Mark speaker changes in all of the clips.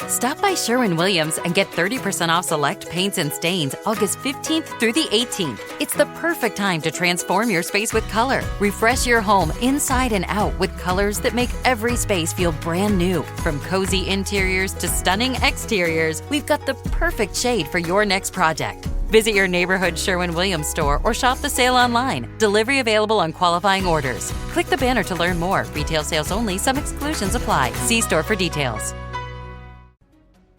Speaker 1: Stop by Sherwin-Williams and get 30% off select paints and stains August 15th through the 18th. It's the perfect time to transform your space with color. Refresh your home inside and out with colors that make every space feel brand new. From cozy interiors to stunning exteriors, we've got the perfect shade for your next project. Visit your neighborhood Sherwin-Williams store or shop the sale online. Delivery available on qualifying orders. Click the banner to learn more. Retail sales only. Some exclusions apply. See store for details.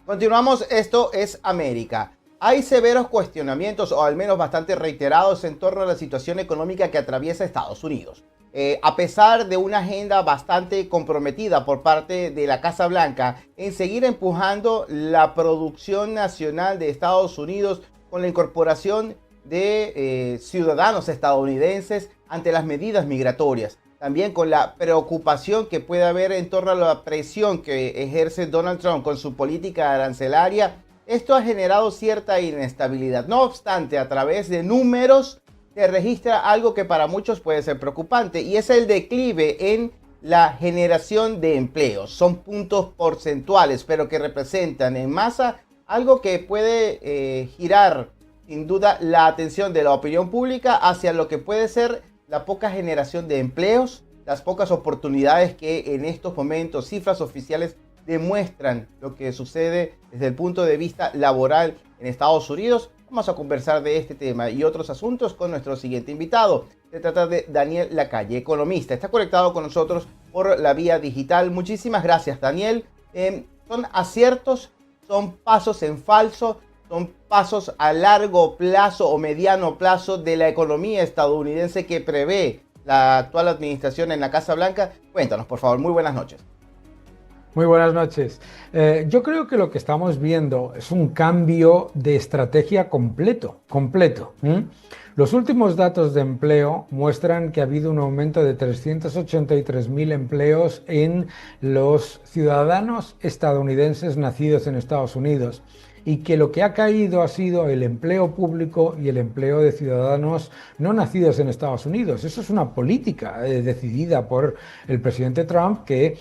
Speaker 2: Continuamos, esto es América. Hay severos cuestionamientos, o al menos bastante reiterados, en torno a la situación económica que atraviesa Estados Unidos. A pesar de una agenda bastante comprometida por parte de la Casa Blanca en seguir empujando la producción nacional de Estados Unidos con la incorporación de ciudadanos estadounidenses ante las medidas migratorias. También con la preocupación que puede haber en torno a la presión que ejerce Donald Trump con su política arancelaria, esto ha generado cierta inestabilidad. No obstante, a través de números se registra algo que para muchos puede ser preocupante, y es el declive en la generación de empleos. Son puntos porcentuales, pero que representan en masa algo que puede girar sin duda la atención de la opinión pública hacia lo que puede ser la poca generación de empleos, las pocas oportunidades que en estos momentos cifras oficiales demuestran lo que sucede desde el punto de vista laboral en Estados Unidos. Vamos a conversar de este tema y otros asuntos con nuestro siguiente invitado. Se trata de Daniel Lacalle, economista. Está conectado con nosotros por la vía digital. Muchísimas gracias, Daniel. ¿Son aciertos? ¿Son pasos en falso? ¿Son pasos a largo plazo o mediano plazo de la economía estadounidense que prevé la actual administración en la Casa Blanca? Cuéntanos, por favor. Muy buenas noches.
Speaker 3: Muy buenas noches. Yo creo que lo que estamos viendo es un cambio de estrategia completo. Los últimos datos de empleo muestran que ha habido un aumento de 383.000 empleos en los ciudadanos estadounidenses nacidos en Estados Unidos, y que lo que ha caído ha sido el empleo público y el empleo de ciudadanos no nacidos en Estados Unidos. Eso es una política decidida por el presidente Trump, que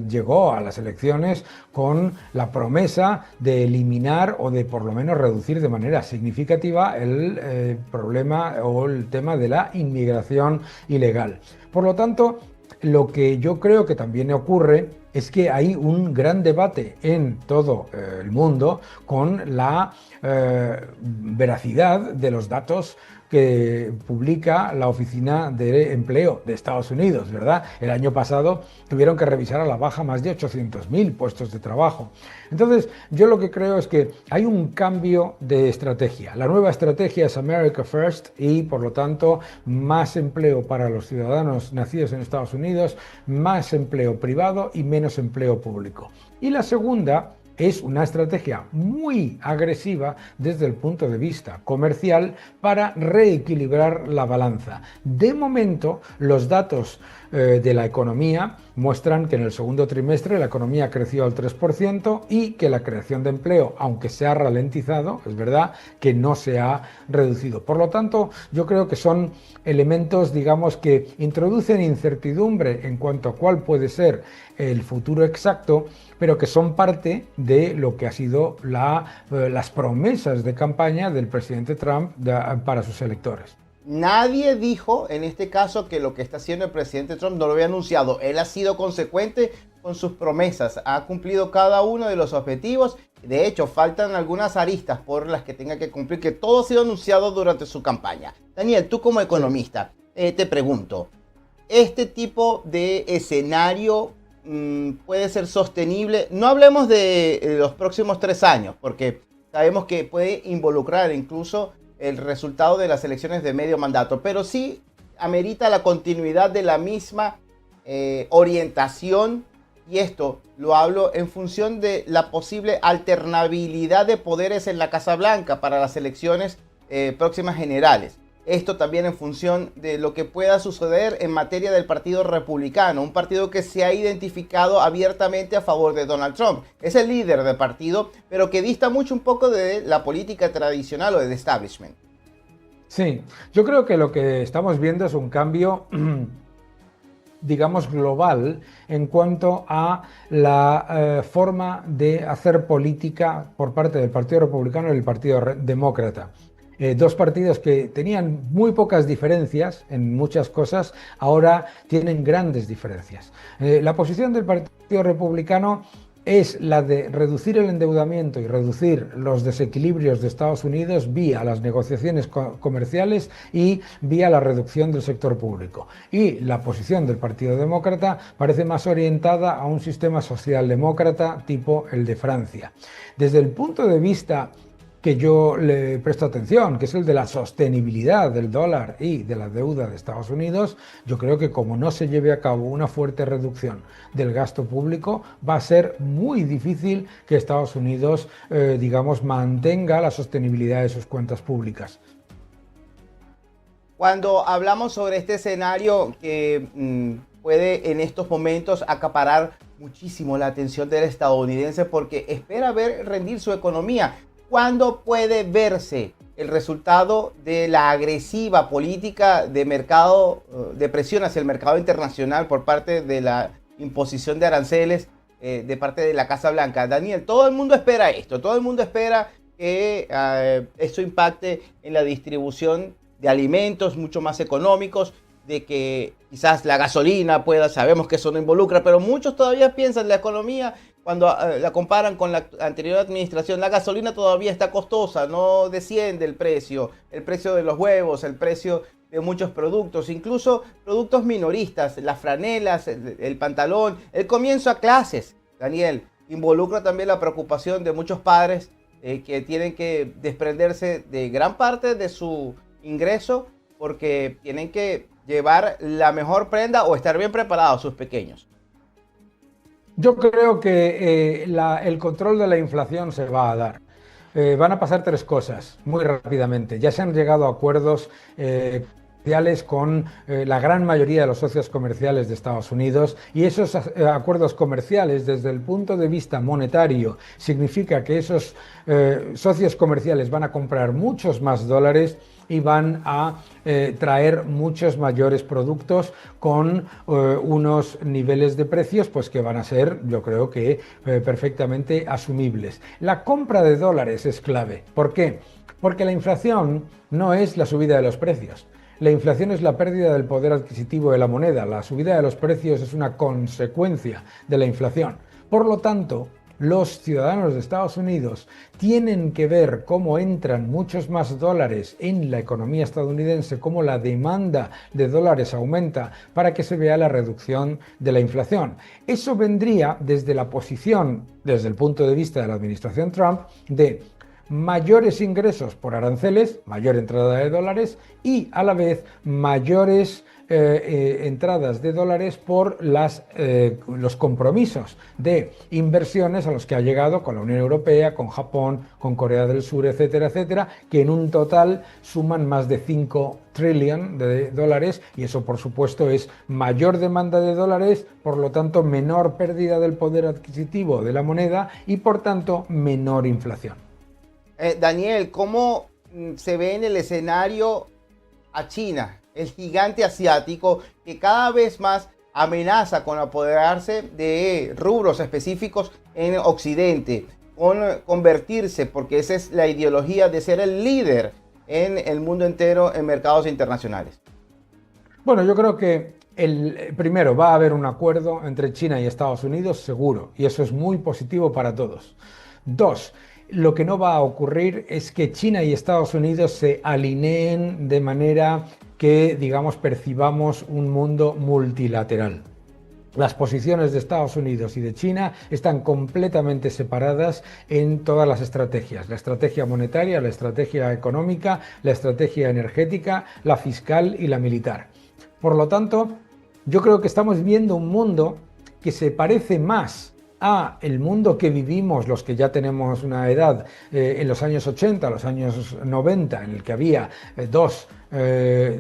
Speaker 3: llegó a las elecciones con la promesa de eliminar o de por lo menos reducir de manera significativa el problema o el tema de la inmigración ilegal. Por lo tanto, lo que yo creo que también ocurre es que hay un gran debate en todo el mundo con la veracidad de los datos que publica la Oficina de Empleo de Estados Unidos, ¿verdad? El año pasado tuvieron que revisar a la baja más de 800.000 puestos de trabajo. Entonces, yo lo que creo es que hay un cambio de estrategia. La nueva estrategia es America First y, por lo tanto, más empleo para los ciudadanos nacidos en Estados Unidos, más empleo privado y menos empleo público. Y la segunda es una estrategia muy agresiva desde el punto de vista comercial para reequilibrar la balanza. De momento, los datos de la economía muestran que en el segundo trimestre la economía creció al 3% y que la creación de empleo, aunque se ha ralentizado, es verdad que no se ha reducido. Por lo tanto, yo creo que son elementos, digamos, que introducen incertidumbre en cuanto a cuál puede ser el futuro exacto, pero que son parte de lo que ha sido las promesas de campaña del presidente Trump para sus electores.
Speaker 2: Nadie dijo en este caso que lo que está haciendo el presidente Trump no lo había anunciado. Él ha sido consecuente con sus promesas, ha cumplido cada uno de los objetivos. De hecho, faltan algunas aristas por las que tenga que cumplir, que todo ha sido anunciado durante su campaña. Daniel, tú como economista, te pregunto, ¿este tipo de escenario puede ser sostenible? No hablemos de los próximos 3 años, porque sabemos que puede involucrar incluso el resultado de las elecciones de medio mandato, pero sí amerita la continuidad de la misma orientación, y esto lo hablo en función de la posible alternabilidad de poderes en la Casa Blanca para las elecciones próximas generales. Esto también en función de lo que pueda suceder en materia del Partido Republicano, un partido que se ha identificado abiertamente a favor de Donald Trump. Es el líder del partido, pero que dista mucho un poco de la política tradicional o del establishment.
Speaker 3: Sí, yo creo que lo que estamos viendo es un cambio digamos, global en cuanto a la forma de hacer política por parte del Partido Republicano y del Partido Demócrata. Dos partidos que tenían muy pocas diferencias en muchas cosas, ahora tienen grandes diferencias. La posición del Partido Republicano es la de reducir el endeudamiento y reducir los desequilibrios de Estados Unidos vía las negociaciones comerciales y vía la reducción del sector público. Y la posición del Partido Demócrata parece más orientada a un sistema socialdemócrata tipo el de Francia. Desde el punto de vista que yo le presto atención, que es el de la sostenibilidad del dólar y de la deuda de Estados Unidos, yo creo que como no se lleve a cabo una fuerte reducción del gasto público, va a ser muy difícil que Estados Unidos, digamos, mantenga la sostenibilidad de sus cuentas públicas.
Speaker 2: Cuando hablamos sobre este escenario que puede en estos momentos acaparar muchísimo la atención del estadounidense porque espera ver rendir su economía, ¿cuándo puede verse el resultado de la agresiva política de mercado, de presión hacia el mercado internacional por parte de la imposición de aranceles de parte de la Casa Blanca? Daniel, todo el mundo espera esto, todo el mundo espera que esto impacte en la distribución de alimentos mucho más económicos, de que quizás la gasolina pueda, sabemos que eso no involucra, pero muchos todavía piensan la economía. Cuando la comparan con la anterior administración, la gasolina todavía está costosa, no desciende el precio de los huevos, el precio de muchos productos, incluso productos minoristas, las franelas, el pantalón, el comienzo a clases. Daniel, involucra también la preocupación de muchos padres que tienen que desprenderse de gran parte de su ingreso porque tienen que llevar la mejor prenda o estar bien preparados sus pequeños.
Speaker 3: Yo creo que el control de la inflación se va a dar. Van a pasar tres cosas muy rápidamente. Ya se han llegado a acuerdos comerciales con la gran mayoría de los socios comerciales de Estados Unidos, y esos acuerdos comerciales desde el punto de vista monetario significa que esos socios comerciales van a comprar muchos más dólares y van a traer muchos mayores productos con unos niveles de precios pues que van a ser, yo creo que perfectamente asumibles. La compra de dólares es clave. ¿Por qué? Porque la inflación no es la subida de los precios. La inflación es la pérdida del poder adquisitivo de la moneda. La subida de los precios es una consecuencia de la inflación. Por lo tanto, los ciudadanos de Estados Unidos tienen que ver cómo entran muchos más dólares en la economía estadounidense, cómo la demanda de dólares aumenta para que se vea la reducción de la inflación. Eso vendría desde la posición, desde el punto de vista de la administración Trump, de mayores ingresos por aranceles, mayor entrada de dólares y a la vez mayores entradas de dólares por los compromisos de inversiones a los que ha llegado con la Unión Europea, con Japón, con Corea del Sur, etcétera, etcétera, que en un total suman más de 5 trillones de dólares, y eso por supuesto es mayor demanda de dólares, por lo tanto menor pérdida del poder adquisitivo de la moneda y por tanto menor inflación.
Speaker 2: Daniel, ¿cómo se ve en el escenario a China, el gigante asiático que cada vez más amenaza con apoderarse de rubros específicos en Occidente, con convertirse, porque esa es la ideología de ser el líder en el mundo entero en mercados internacionales?
Speaker 3: Bueno, yo creo que primero va a haber un acuerdo entre China y Estados Unidos, seguro, y eso es muy positivo para todos. Dos, lo que no va a ocurrir es que China y Estados Unidos se alineen de manera que, digamos, percibamos un mundo multilateral. Las posiciones de Estados Unidos y de China están completamente separadas en todas las estrategias. La estrategia monetaria, la estrategia económica, la estrategia energética, la fiscal y la militar. Por lo tanto, yo creo que estamos viendo un mundo que se parece más a el mundo que vivimos los que ya tenemos una edad en los años 80, los años 90, en el que había dos,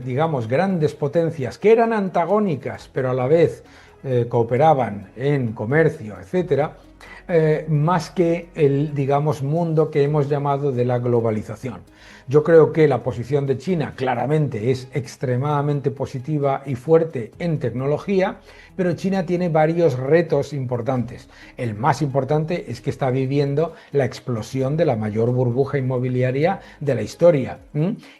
Speaker 3: digamos, grandes potencias que eran antagónicas, pero a la vez cooperaban en comercio, etcétera, más que el, digamos, mundo que hemos llamado de la globalización. Yo creo que la posición de China claramente es extremadamente positiva y fuerte en tecnología, pero China tiene varios retos importantes. El más importante es que está viviendo la explosión de la mayor burbuja inmobiliaria de la historia.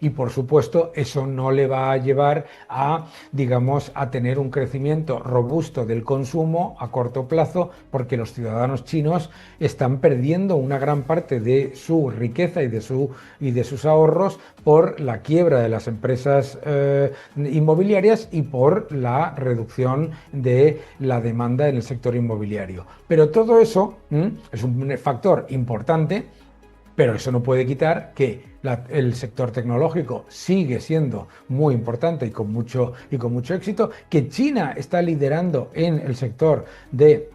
Speaker 3: Y por supuesto, eso no le va a llevar a, digamos, a tener un crecimiento robusto del consumo a corto plazo, porque los ciudadanos chinos están perdiendo una gran parte de su riqueza y de sus ahorros por la quiebra de las empresas inmobiliarias y por la reducción de la demanda en el sector inmobiliario. Pero todo eso es un factor importante, pero eso no puede quitar que el sector tecnológico sigue siendo muy importante y con mucho éxito, que China está liderando en el sector de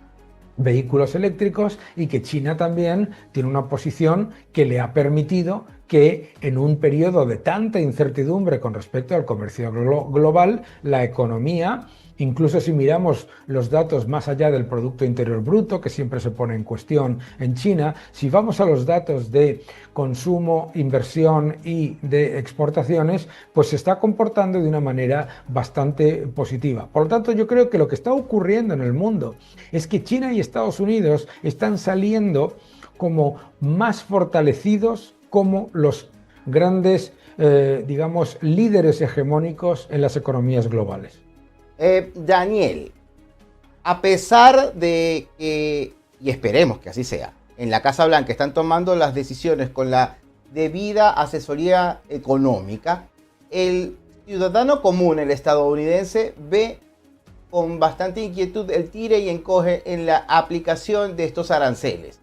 Speaker 3: vehículos eléctricos y que China también tiene una posición que le ha permitido que en un periodo de tanta incertidumbre con respecto al comercio global, la economía, incluso si miramos los datos más allá del Producto Interior Bruto, que siempre se pone en cuestión en China, si vamos a los datos de consumo, inversión y de exportaciones, pues se está comportando de una manera bastante positiva. Por lo tanto, yo creo que lo que está ocurriendo en el mundo es que China y Estados Unidos están saliendo como más fortalecidos como los grandes, digamos, líderes hegemónicos en las economías globales.
Speaker 2: Daniel, a pesar de que, y esperemos que así sea, en la Casa Blanca están tomando las decisiones con la debida asesoría económica, el ciudadano común, el estadounidense, ve con bastante inquietud el tire y encoge en la aplicación de estos aranceles.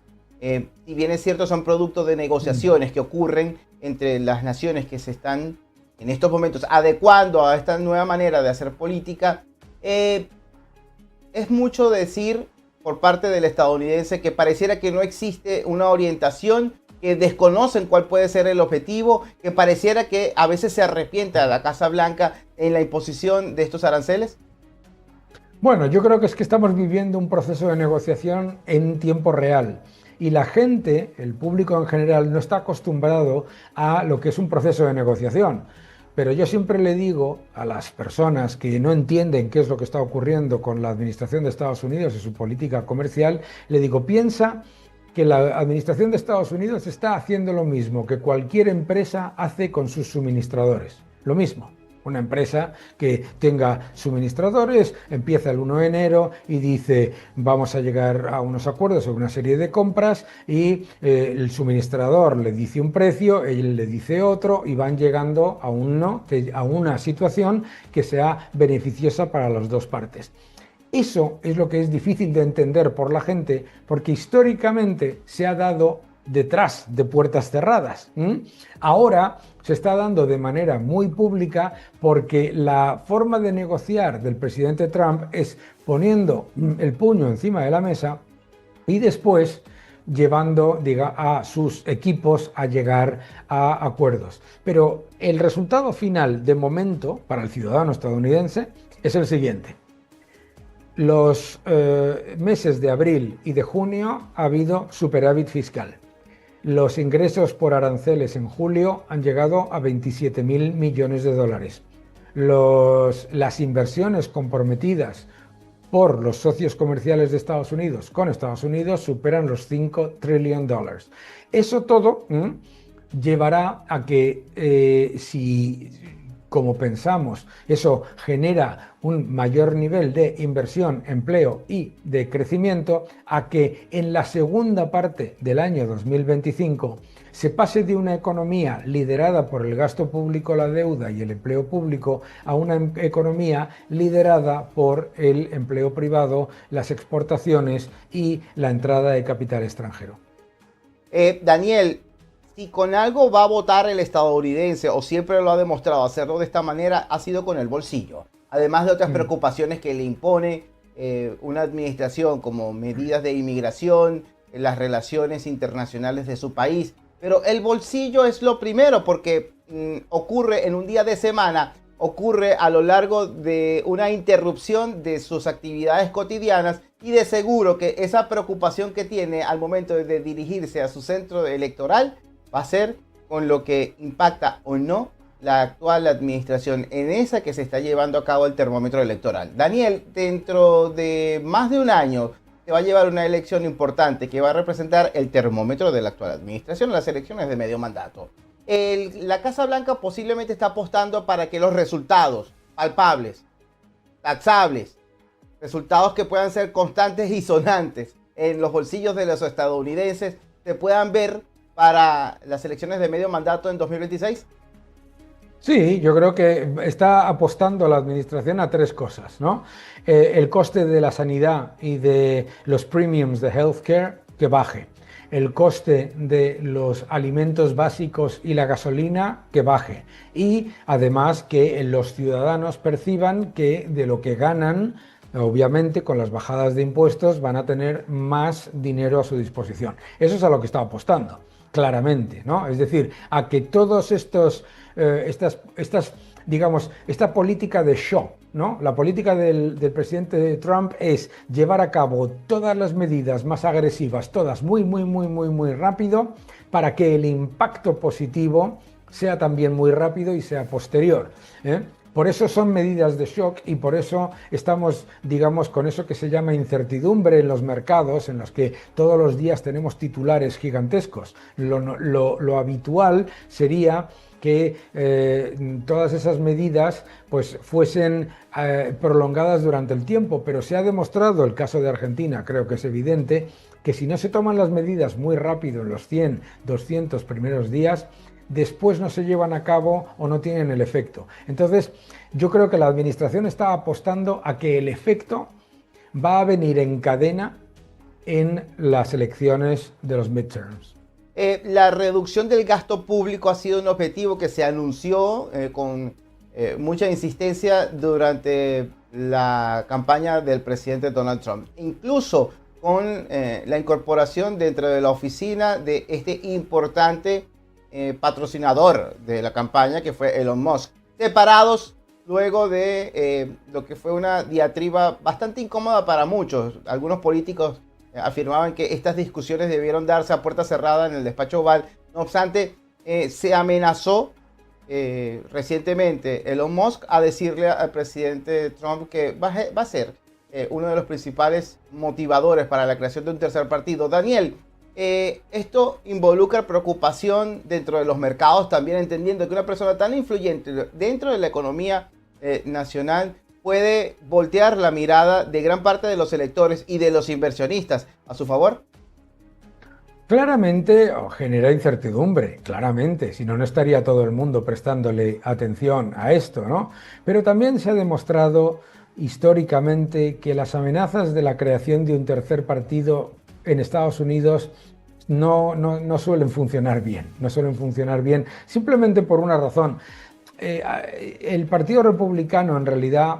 Speaker 2: Si bien es cierto, son producto de negociaciones que ocurren entre las naciones que se están en estos momentos adecuando a esta nueva manera de hacer política, es mucho decir por parte del estadounidense que pareciera que no existe una orientación, que desconocen cuál puede ser el objetivo, que pareciera que a veces se arrepiente a la Casa Blanca en la imposición de estos aranceles.
Speaker 3: Bueno, yo creo que es que estamos viviendo un proceso de negociación en tiempo real. Y la gente, el público en general, no está acostumbrado a lo que es un proceso de negociación. Pero yo siempre le digo a las personas que no entienden qué es lo que está ocurriendo con la administración de Estados Unidos y su política comercial, le digo, piensa que la administración de Estados Unidos está haciendo lo mismo que cualquier empresa hace con sus suministradores. Lo mismo. Una empresa que tenga suministradores empieza el 1 de enero y dice vamos a llegar a unos acuerdos sobre una serie de compras y el suministrador le dice un precio, él le dice otro y van llegando a una situación que sea beneficiosa para las dos partes. Eso es lo que es difícil de entender por la gente porque históricamente se ha dado detrás de puertas cerradas. Ahora se está dando de manera muy pública porque la forma de negociar del presidente Trump es poniendo el puño encima de la mesa y después llevando a sus equipos a llegar a acuerdos. Pero el resultado final, de momento, para el ciudadano estadounidense, es el siguiente. Los meses de abril y de junio ha habido superávit fiscal. Los ingresos por aranceles en julio han llegado a 27.000 millones de dólares. Las inversiones comprometidas por los socios comerciales de Estados Unidos con Estados Unidos superan los 5 trillion dólares. Eso todo llevará a que si, como pensamos, eso genera un mayor nivel de inversión, empleo y de crecimiento, a que en la segunda parte del año 2025 se pase de una economía liderada por el gasto público, la deuda y el empleo público a una economía liderada por el empleo privado, las exportaciones y la entrada de capital extranjero.
Speaker 2: Daniel, si con algo va a votar el estadounidense, o siempre lo ha demostrado hacerlo de esta manera, ha sido con el bolsillo. Además de otras preocupaciones que le impone una administración como medidas de inmigración, las relaciones internacionales de su país. Pero el bolsillo es lo primero porque ocurre en un día de semana ocurre a lo largo de una interrupción de sus actividades cotidianas y de seguro que esa preocupación que tiene al momento de dirigirse a su centro electoral va a ser con lo que impacta o no la actual administración en esa que se está llevando a cabo el termómetro electoral. Daniel, dentro de más de un año se va a llevar una elección importante que va a representar el termómetro de la actual administración, las elecciones de medio mandato. La Casa Blanca posiblemente está apostando para que los resultados palpables, taxables, resultados que puedan ser constantes y sonantes en los bolsillos de los estadounidenses se puedan ver para las elecciones de medio mandato en 2026.
Speaker 3: Sí, yo creo que está apostando la administración a tres cosas, ¿no? El coste de la sanidad y de los premiums de healthcare que baje. El coste de los alimentos básicos y la gasolina que baje. Y además que los ciudadanos perciban que de lo que ganan, obviamente con las bajadas de impuestos van a tener más dinero a su disposición. Eso es a lo que está apostando, claramente, ¿no? Es decir, a que todos digamos, esta política de shock, ¿no? La política del presidente Trump es llevar a cabo todas las medidas más agresivas, todas muy rápido, para que el impacto positivo sea también muy rápido y sea posterior, ¿eh? Por eso son medidas de shock y por eso estamos, digamos, con eso que se llama incertidumbre en los mercados, en los que todos los días tenemos titulares gigantescos. Lo habitual sería que todas esas medidas pues fuesen prolongadas durante el tiempo, pero se ha demostrado, el caso de Argentina creo que es evidente, que si no se toman las medidas muy rápido en los 100, 200 primeros días, después no se llevan a cabo o no tienen el efecto. Entonces, yo creo que la administración está apostando a que el efecto va a venir en cadena en las elecciones de los midterms.
Speaker 2: La reducción del gasto público ha sido un objetivo que se anunció con mucha insistencia durante la campaña del presidente Donald Trump. Incluso con la incorporación dentro de la oficina de este importante patrocinador de la campaña, que fue Elon Musk, separados luego de lo que fue una diatriba bastante incómoda para muchos. Algunos políticos afirmaban que estas discusiones debieron darse a puerta cerrada en el despacho Oval. No obstante, se amenazó recientemente Elon Musk a decirle al presidente Trump que va a ser uno de los principales motivadores para la creación de un tercer partido. Daniel, esto involucra preocupación dentro de los mercados, también entendiendo que una persona tan influyente dentro de la economía nacional puede voltear la mirada de gran parte de los electores y de los inversionistas a su favor.
Speaker 3: Claramente genera incertidumbre, claramente, si no, no estaría todo el mundo prestándole atención a esto, ¿no? Pero también se ha demostrado históricamente que las amenazas de la creación de un tercer partido en Estados Unidos no suelen funcionar bien, simplemente por una razón. El Partido Republicano en realidad,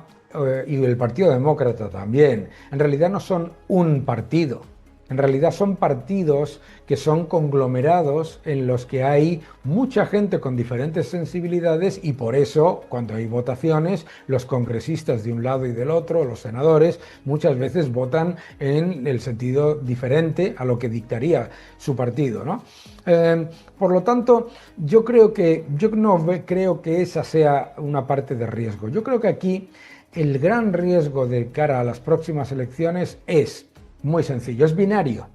Speaker 3: y el Partido Demócrata también, en realidad no son un partido. En realidad son partidos que son conglomerados en los que hay mucha gente con diferentes sensibilidades y por eso, cuando hay votaciones, los congresistas de un lado y del otro, los senadores, muchas veces votan en el sentido diferente a lo que dictaría su partido, ¿no? Por lo tanto, yo no creo que esa sea una parte de riesgo. Yo creo que aquí el gran riesgo de cara a las próximas elecciones es muy sencillo, es binario.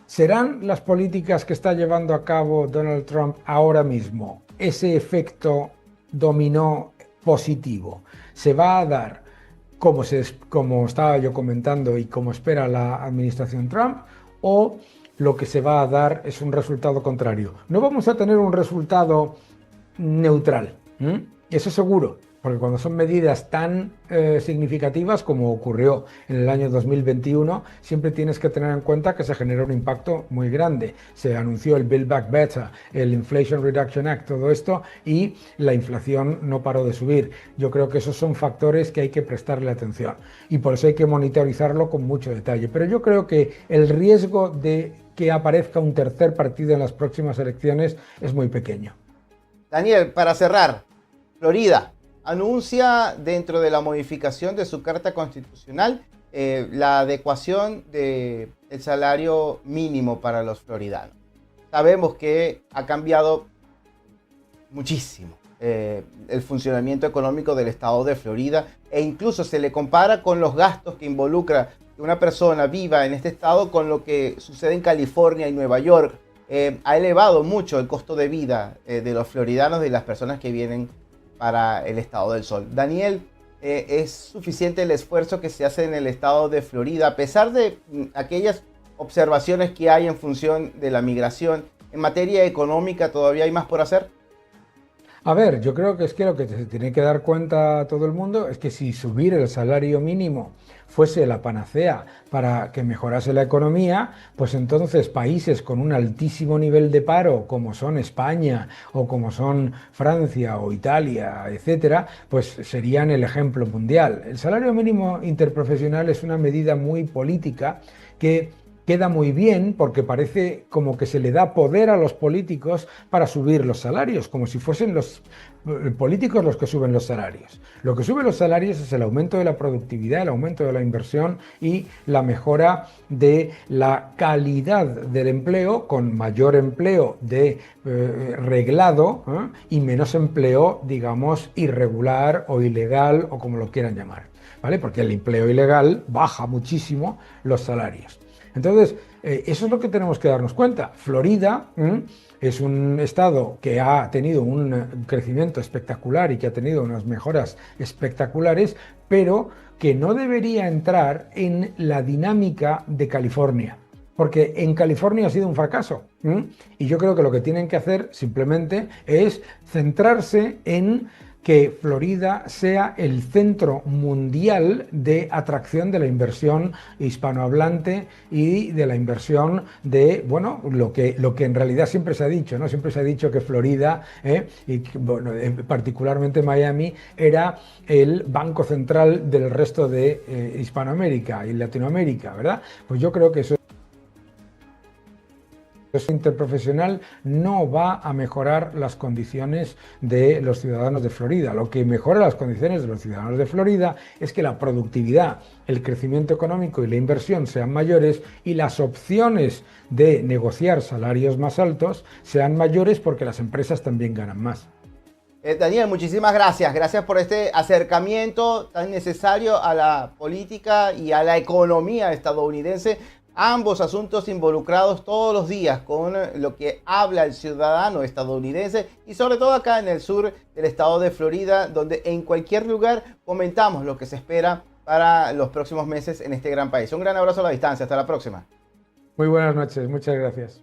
Speaker 3: ¿Serán las políticas que está llevando a cabo Donald Trump ahora mismo ese efecto dominó positivo? ¿Se va a dar como estaba yo comentando y como espera la administración Trump? ¿O lo que se va a dar es un resultado contrario? No vamos a tener un resultado neutral, eso seguro. Porque cuando son medidas tan significativas como ocurrió en el año 2021, siempre tienes que tener en cuenta que se genera un impacto muy grande. Se anunció el Build Back Better, el Inflation Reduction Act, todo esto, y la inflación no paró de subir. Yo creo que esos son factores que hay que prestarle atención y por eso hay que monitorizarlo con mucho detalle. Pero yo creo que el riesgo de que aparezca un tercer partido en las próximas elecciones es muy pequeño.
Speaker 2: Daniel, para cerrar, Florida. anuncia dentro de la modificación de su Carta Constitucional la adecuación del salario mínimo para los floridanos. Sabemos que ha cambiado muchísimo el funcionamiento económico del estado de Florida, e incluso se le compara con los gastos que involucra que una persona viva en este estado con lo que sucede en California y Nueva York. Ha elevado mucho el costo de vida de los floridanos, de las personas que vienen para el estado del sol. Daniel, ¿es suficiente el esfuerzo que se hace en el estado de Florida, a pesar de aquellas observaciones que hay en función de la migración? En materia económica, ¿todavía hay más por hacer?
Speaker 3: A ver, yo creo que es que lo que se tiene que dar cuenta todo el mundo es que si subir el salario mínimo fuese la panacea para que mejorase la economía, pues entonces países con un altísimo nivel de paro, como son España o como son Francia o Italia, etcétera, pues serían el ejemplo mundial. El salario mínimo interprofesional es una medida muy política que queda muy bien porque parece como que se le da poder a los políticos para subir los salarios, como si fuesen los políticos los que suben los salarios. Lo que sube los salarios es el aumento de la productividad, el aumento de la inversión y la mejora de la calidad del empleo, con mayor empleo de reglado y menos empleo, digamos, irregular o ilegal o como lo quieran llamar, ¿vale? Porque el empleo ilegal baja muchísimo los salarios. Entonces, eso es lo que tenemos que darnos cuenta. Florida es un estado que ha tenido un crecimiento espectacular y que ha tenido unas mejoras espectaculares, pero que no debería entrar en la dinámica de California, porque en California ha sido un fracaso. Y yo creo que lo que tienen que hacer simplemente es centrarse en que Florida sea el centro mundial de atracción de la inversión hispanohablante y de la inversión de, bueno, lo que en realidad siempre se ha dicho, ¿no? Siempre se ha dicho que Florida, y bueno, particularmente Miami, era el banco central del resto de Hispanoamérica y Latinoamérica, ¿verdad? Pues yo creo que eso interprofesional no va a mejorar las condiciones de los ciudadanos de Florida. Lo que mejora las condiciones de los ciudadanos de Florida es que la productividad, el crecimiento económico y la inversión sean mayores y las opciones de negociar salarios más altos sean mayores porque las empresas también ganan más.
Speaker 2: Daniel, muchísimas gracias. Gracias por este acercamiento tan necesario a la política y a la economía estadounidense. Ambos asuntos involucrados todos los días con lo que habla el ciudadano estadounidense y sobre todo acá en el sur del estado de Florida, donde en cualquier lugar comentamos lo que se espera para los próximos meses en este gran país. Un gran abrazo a la distancia. Hasta la próxima.
Speaker 3: Muy buenas noches. Muchas gracias.